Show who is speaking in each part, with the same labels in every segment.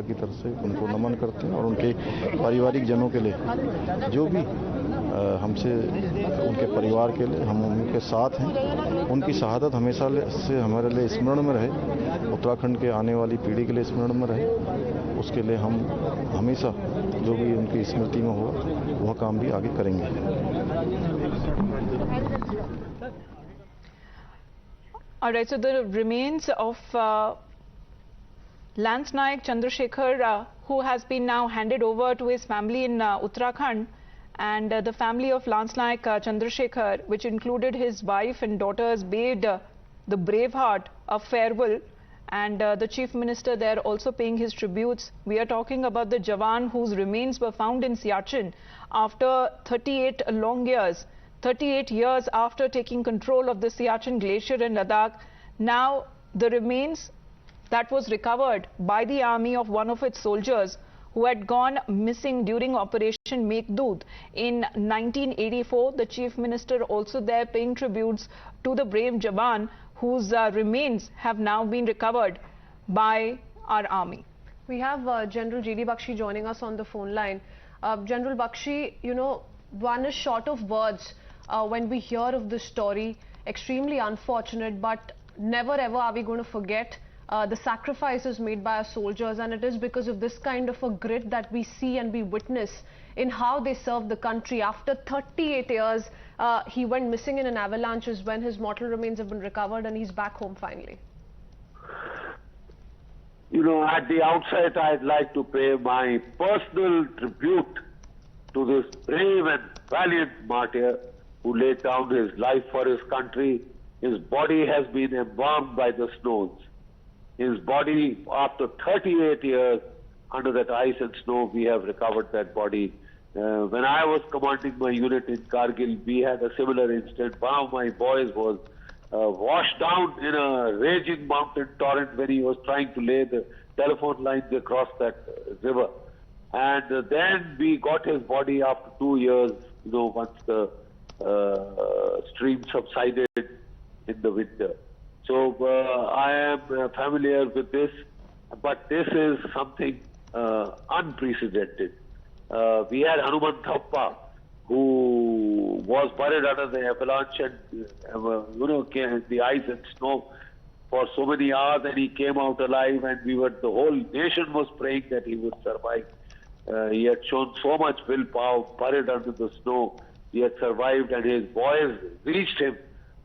Speaker 1: की तरफ से उनको नमन करते हैं और उनके पारिवारिक जनों के लिए जो भी हमसे उनके परिवार के लिए हम उनके साथ हैं। उनकी शहादत हमेशा से हमारे लिए स्मरण में रहे, उत्तराखंड के आने वाली पीढ़ी के लिए स्मरण में रहे। उसके लिए हम हमेशा जो भी उनकी स्मृति में होगा वह काम भी आगे करेंगे।
Speaker 2: All right, so the remains of Lance Nayak, Chandra Sekhar, who has been now handed over to his family in Uttarakhand, and the family of Lance Nayak, Chandra Sekhar, which included his wife and daughters, bade the Braveheart a farewell, and the Chief Minister there also paying his tributes. We are talking about the Jawan whose remains were found in Siachen after 38 long years. 38 years after taking control of the Siachen glacier in Ladakh. Now the remains that was recovered by the army of one of its soldiers who had gone missing during Operation Meghdhoot in 1984. The Chief Minister also there paying tributes to the brave Jawan whose remains have now been recovered by our army.
Speaker 3: We have General G.D. Bakshi joining us on the phone line. General Bakshi, you know, one is short of words when we hear of this story. Extremely unfortunate, but never ever are we going to forget the sacrifices made by our soldiers, and it is because of this kind of a grit that we see and we witness in how they serve the country. After 38 years, he went missing in an avalanche is when his mortal remains have been recovered, and he's back home finally.
Speaker 4: You know, at the outset, I'd like to pay my personal tribute to this brave and valiant martyr who laid down his life for his country. His body has been embalmed by the snows. His body, after 38 years under that ice and snow, we have recovered that body. When I was commanding my unit in Kargil, we had a similar incident. One of my boys was washed down in a raging mountain torrent when he was trying to lay the telephone lines across that river. And then we got his body after 2 years, you know, once the stream subsided in the winter. So I am familiar with this, but this is something unprecedented. We had Hanuman Thappa, who was buried under the avalanche and you know, the ice and snow for so many hours, and he came out alive, and the whole nation was praying that he would survive. He had shown so much willpower, buried under the snow. He had survived, and his boys reached him,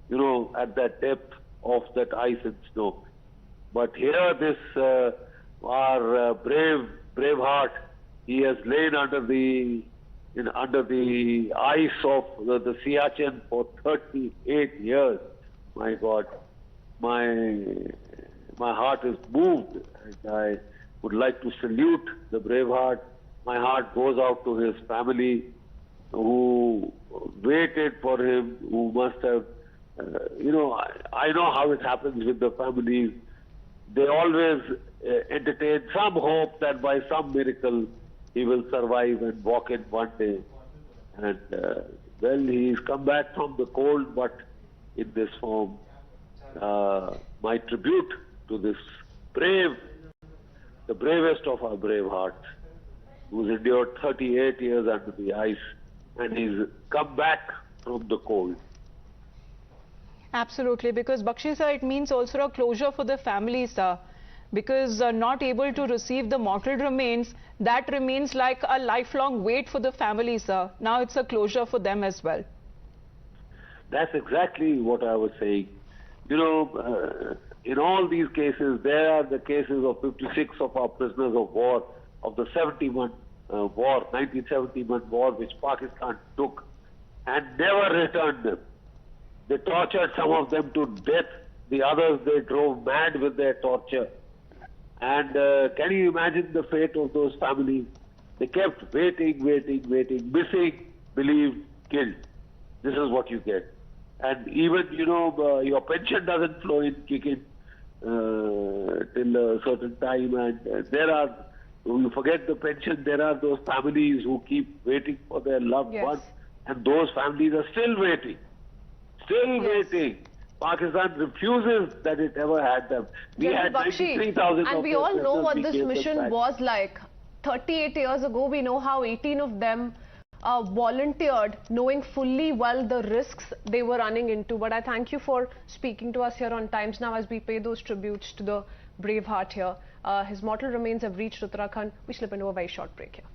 Speaker 4: you know, at that depth of that ice and snow. But here, this our brave heart, he has lain under the ice of the Siachen for 38 years. My God, my heart is moved, and I would like to salute the brave heart. My heart goes out to his family, who waited for him, who must have, you know, I know how it happens with the families. They always entertain some hope that by some miracle he will survive and walk in one day. And well, he's come back from the cold, but in this form. My tribute to this the bravest of our brave hearts, who's endured 38 years under the ice, and he's come back from the cold.
Speaker 2: Absolutely, because Bakshi sir, it means also a closure for the family, sir, because not able to receive the mortal remains, that remains like a lifelong wait for the family, sir. Now it's a closure for them as well.
Speaker 4: That's exactly what I was saying. You know, in all these cases, there are the cases of 56 of our prisoners of war, of the 1971 war, which Pakistan took and never returned them. They tortured some of them to death. The others, they drove mad with their torture. And can you imagine the fate of those families? They kept waiting, missing, believed, killed. This is what you get. And even, you know, your pension doesn't flow in, kick in till a certain time. And there are, you forget the pension, there are those families who keep waiting for their loved ones. And those families are still waiting. Still waiting Pakistan refuses that it ever had them. We
Speaker 3: General
Speaker 4: had
Speaker 3: Bakshi,
Speaker 4: 93,000
Speaker 3: and we all know what
Speaker 4: we
Speaker 3: this
Speaker 4: gave them
Speaker 3: mission
Speaker 4: back.
Speaker 3: was like. 38 years ago, we know how 18 of them volunteered, knowing fully well the risks they were running into. But I thank you for speaking to us here on Times Now as we pay those tributes to the brave heart here. His mortal remains have reached Uttarakhand. We slip into a very short break here.